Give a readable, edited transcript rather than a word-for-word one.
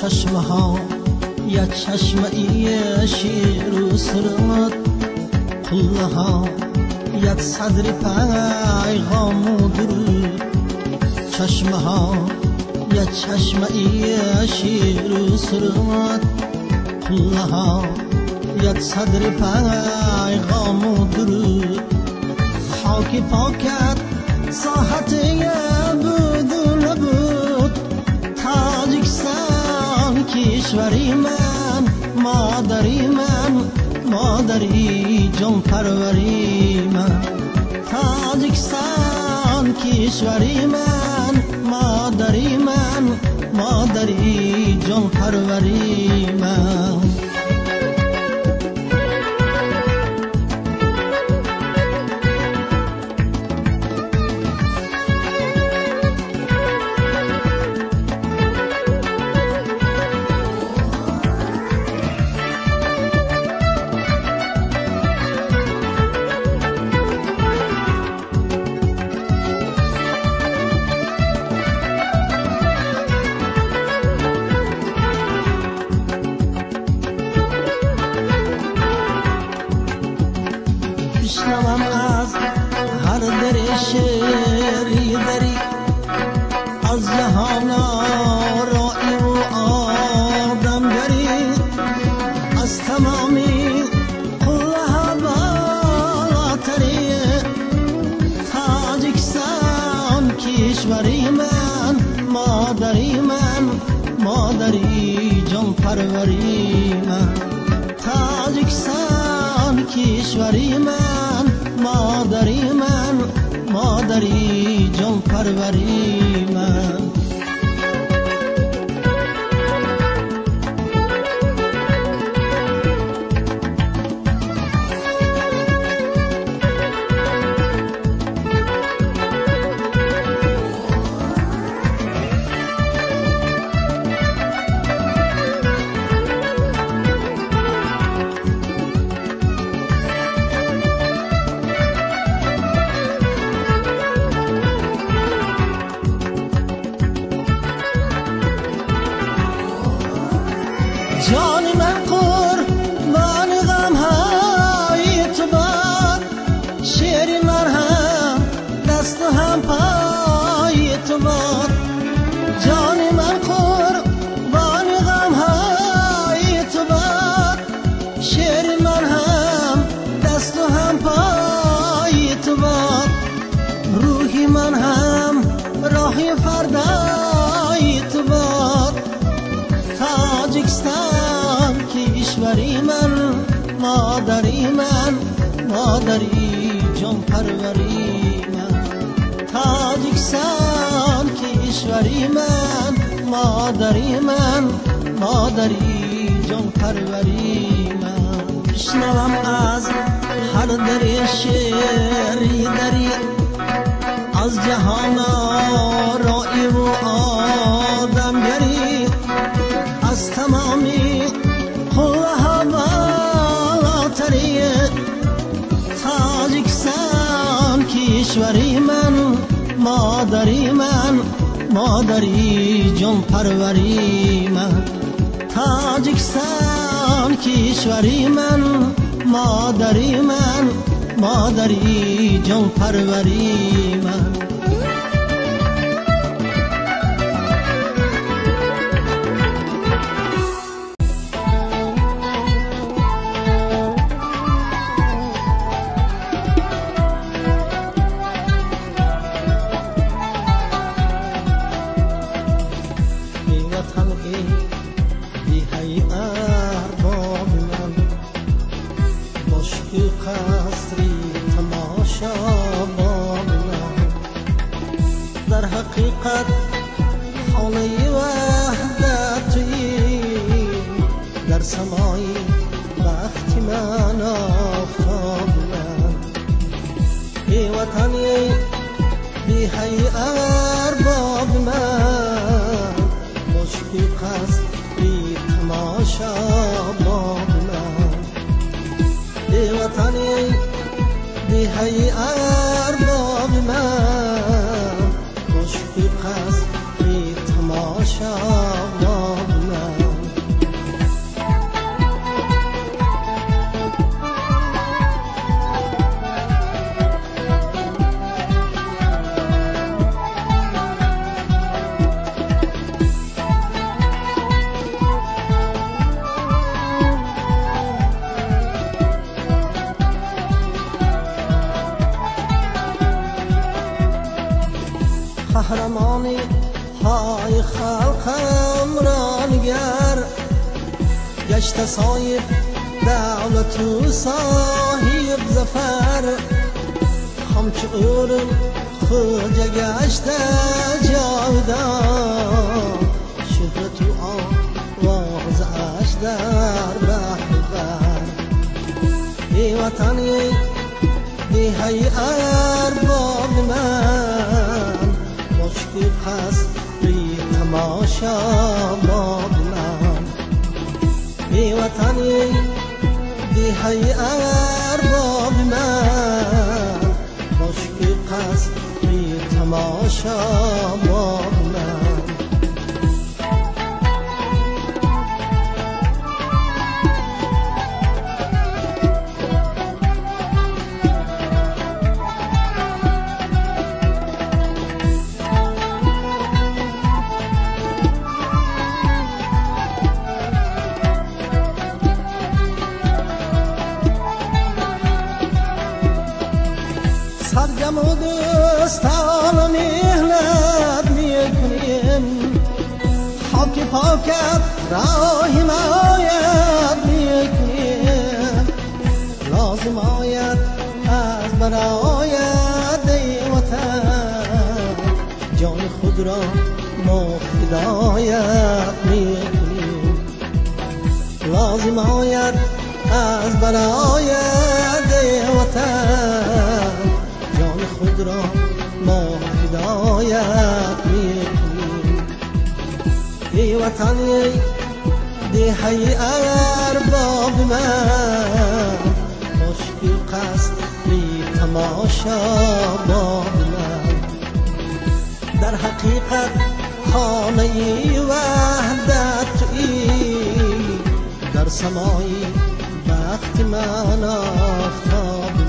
چشمه ها یا چشمه ای شیر و سرد، قله ها یک صدر پیغام و درود. چشمه ها یا چشمه ای شیر و سرد، قله ها یک صدر پیغام و درود. خاک پاکت ساحت بود و نبود، تاجیکستان کشوری من، مادری من، مادری جان پروری من. تاجیکستان کشوری من، مادری من، مادری جان پروری من. بشنوم از هر در شعری دری، از جهان آرائی و آدمگری، از تمامی قله ها بالاتری. تاجیکستان کشوری من، مادری من، مادری جان پروری من. تاجیکستان کشوری من، مادری من، مادری جان پروری من. جان من قربان غم های تو باد، شعر من هم دست و هم پای تو باد. جان من قربان غم های تو باد، شعر من هم دست و هم پای تو باد. روحی من هم راهی فردای تو باد. تاجیکستان کشوری من، مادری من، مادری جان پروری من. تاجیکستان کشوری من، مادری من، مادری جان پروری من. بشنوم از هر در شعری دری، از جهان آرائی و آدمگری، از تمامی قله ها بالاتری. تاجیکستان کشوری من، مادری من، مادری جان پروری من. تاجیکستان کشوری من، مادری من، مادری جان پروری من. در حقیقت خانه وحدتی، در سمای وقتی من آفتاب من. ای وطنی بی حی ارباب من، مشکی قصری تماشا باب من. ای وطنی بی حی ارباب من، مشکی قصری تماشا باب من. خلقم را نگر گشت صاحب دولت و صاحب ظفر همچه اورم خوجه گشته جاودان شهرت و آوازش در بحر بر ای وطنی ای ارباب من مشکی پس بی تماشا باب من ای وطنی ای ارباب من مشکی پس بی تماشا باب من سرگم و دستان و مهلت میکنیم خاک پاکت راه حمایت میکنیم لازم آید از برایت ای وطن جان خود را ما فدایت میکنیم لازم آید از برایت ای وطن خود را ما هدایت میکنیم ای وطنی دیهی ارباب من مشکل قصد بی تماشا باب من در حقیقت خانه وحدت تویی در سمای وقت من آفتاب